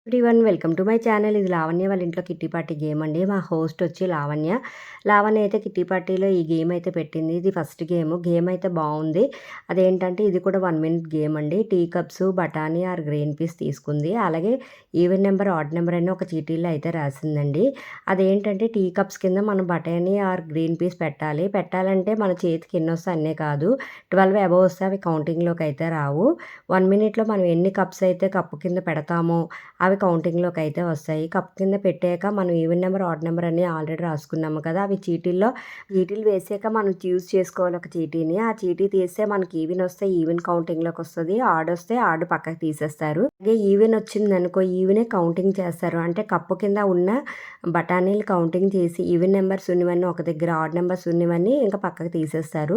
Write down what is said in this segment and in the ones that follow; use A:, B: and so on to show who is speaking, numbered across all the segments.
A: Everyone welcome to my channel. ఇది లావణ్య వాళ్ళ ఇంట్లో కిట్టి పార్టీ గేమ్ అండి. మా హోస్ట్ వచ్చి లావణ్య. లావణ్య అయితే కిట్టి పార్టీలో ఈ గేమ్ అయితే పెట్టింది. ఇది ఫస్ట్ గేమ్. గేమ్ అయితే బాగుంది. అదేంటంటే ఇది కూడా 1 మినిట్ గేమ్ అండి. టీ కప్స్, బఠానీ ఆర్ గ్రీన్ పీస్ తీసుకుంది. అలాగే ఈవెన్ నెంబర్, ఆడ్ నెంబర్ అని ఒక చీటీలో అయితే రాసిందండి. అదేంటంటే టీ కప్స్ కింద మనం బఠానీ ఆర్ గ్రీన్ పీస్ పెట్టాలి. పెట్టాలంటే మన చేతికి ఎన్ని వస్తాయి అన్నే కాదు. 12 అబోవ్ వస్తే అవి కౌంటింగ్లోకి అయితే రావు. 1 మినిట్లో మనం ఎన్ని కప్స్ అయితే కప్పు కింద పెడతామో అవి కౌంటింగ్లోకి అయితే వస్తాయి. కప్ కింద పెట్టాక మనం ఈవెన్ నెంబర్, ఆడ్ నెంబర్ అని ఆల్రెడీ రాసుకున్నాము కదా! అవి చీటీలు వేసాక మనం చూస్ చేసుకోవాలి ఒక చీటీని. ఆ చీటీ తీస్తే మనకి ఈవెన్ వస్తే ఈవెన్ కౌంటింగ్లోకి వస్తుంది. ఆడ్ వస్తే ఆడ్ పక్కకు తీసేస్తారు. అలాగే ఈవెన్ వచ్చిందనుకో ఈవెనే కౌంటింగ్ చేస్తారు. అంటే కప్పు కింద ఉన్న బఠానీలు కౌంటింగ్ చేసి ఈవెన్ నెంబర్స్ ఉన్నవన్నీ ఒక దగ్గర, ఆడ్ నెంబర్స్ ఉన్నవన్నీ ఇంకా పక్కకు తీసేస్తారు.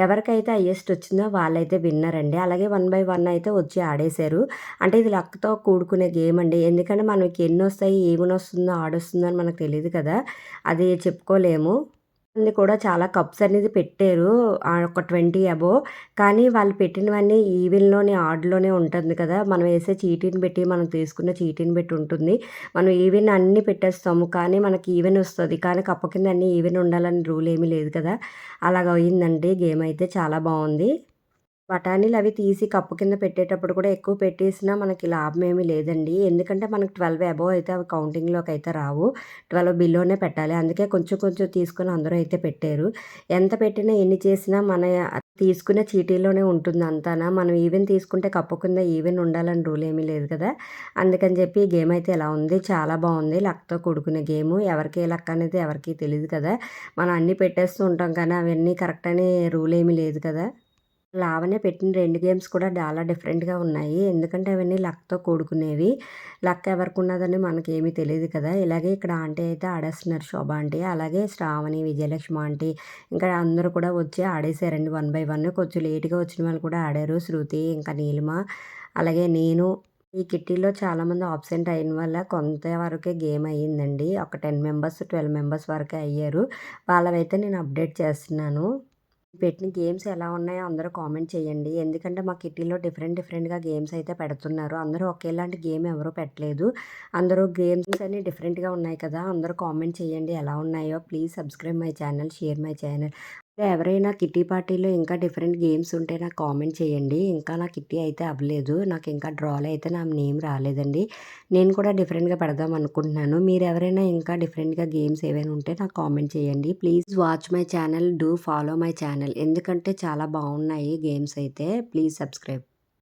A: ఎవరికైతే హైయెస్ట్ వచ్చిందో వాళ్ళైతే విన్నర్ అండి. అలాగే 1 బై 1 అయితే వచ్చి ఆడేశారు. అంటే ఇది లక్‌తో కూడుకునే గేమ్ అండి. ఎందుకంటే మనకి ఎన్నొస్తాయి, ఏమనొస్తుందో, ఆడొస్తుందో అని మనకు తెలీదు కదా! అది చెప్పుకోలేము. మంది కూడా చాలా కప్స్ అనేది పెట్టారు. ఒక 20 అబోవ్. కానీ వాళ్ళు పెట్టినవన్నీ ఈవెన్‌లోనే, ఆడ్‌లోనే ఉంటుంది కదా! మనం ఏసే చీటీని బట్టి, మనం తీసుకున్న చీటీని బట్టి ఉంటుంది. మనం ఈవెన్ అన్నీ పెట్టేస్తాము. కానీ మనకి ఈవెన్ వస్తది. కానీ కప్పు కింద అన్నీ ఈవెన్ ఉండాలని రూల్ ఏమీ లేదు కదా! అలాగ అయిందండి. గేమ్ అయితే చాలా బావుంది. బఠానీలవి తీసి కప్పు కింద పెట్టేటప్పుడు కూడా ఎక్కువ పెట్టేసినా మనకి లాభమేమీ లేదండి. ఎందుకంటే మనకు 12 అబోవ్ అయితే అవి కౌంటింగ్‌లోకయితే రావు. 12 బిలోనే పెట్టాలి. అందుకే కొంచెం కొంచెం తీసుకొని అందరూ అయితే పెట్టారు. ఎంత పెట్టినా, ఎన్ని చేసినా మన తీసుకునే చీటీలోనే ఉంటుంది అంతానా. మనం ఈవెన్ తీసుకుంటే కప్పు కింద ఈవెన్ ఉండాలని రూల్ ఏమీ లేదు కదా! అందుకని చెప్పి ఈ గేమ్ అయితే ఇలా ఉంది. చాలా బావుంది. లక్‌తో కూడుకునే గేము. ఎవరికి ఏ లక్ అనేది ఎవరికీ తెలీదు కదా! మనం అన్నీ పెట్టేస్తూ ఉంటాం కానీ అవన్నీ కరెక్ట్ అని రూల్ ఏమీ లేదు కదా! లావణ్య పెట్టిన 2 గేమ్స్ కూడా చాలా డిఫరెంట్‌గా ఉన్నాయి. ఎందుకంటే అవన్నీ లక్‌తో కూడుకునేవి. లక్ ఎవరికున్నదని మనకేమీ తెలీదు కదా! ఇలాగే ఇక్కడ ఆంటీ అయితే ఆడేస్తున్నారు, శోభ ఆంటీ. అలాగే శ్రావణి, విజయలక్ష్మి ఆంటీ ఇంకా అందరూ కూడా వచ్చి ఆడేశారండి 1 బై 1. కొంచెం లేట్‌గా వచ్చిన వాళ్ళు కూడా ఆడారు. శృతి, ఇంకా నీలిమ, అలాగే నేను. ఈ కిట్టీలో చాలామంది ఆబ్సెంట్ అయిన వల్ల కొంతవరకే గేమ్ అయ్యిందండి. ఒక 10 మెంబర్స్, 12 మెంబర్స్ వరకే అయ్యారు. వాళ్ళవైతే నేను అప్డేట్ చేస్తున్నాను. పెట్టిన గేమ్స్ ఎలా ఉన్నాయో అందరూ కామెంట్ చేయండి. ఎందుకంటే మా కిట్టీలో డిఫరెంట్‌గా గేమ్స్ అయితే పెడుతున్నారు. అందరూ ఒకేలాంటి గేమ్ ఎవరు పెట్టలేదు. అందరూ గేమ్స్ అన్నీ డిఫరెంట్‌గా ఉన్నాయి కదా! అందరూ కామెంట్ చేయండి ఎలా ఉన్నాయో. Please subscribe my channel, share my channel. ఎవరైనా కిట్టి పార్టీలో ఇంకా డిఫరెంట్ గేమ్స్ ఉంటే నాకు కామెంట్ చేయండి. ఇంకా నా కిట్టి అయితే అవ్వలేదు. నాకు ఇంకా డ్రాలో అయితే నా నేమ్ రాలేదండి. నేను కూడా డిఫరెంట్‌గా పెడదాం అనుకుంటున్నాను. మీరెవరైనా ఇంకా డిఫరెంట్‌గా గేమ్స్ ఏవైనా ఉంటే నాకు కామెంట్ చేయండి. Please watch my channel, do follow my channel. ఎందుకంటే చాలా బాగున్నాయి గేమ్స్ అయితే. Please subscribe.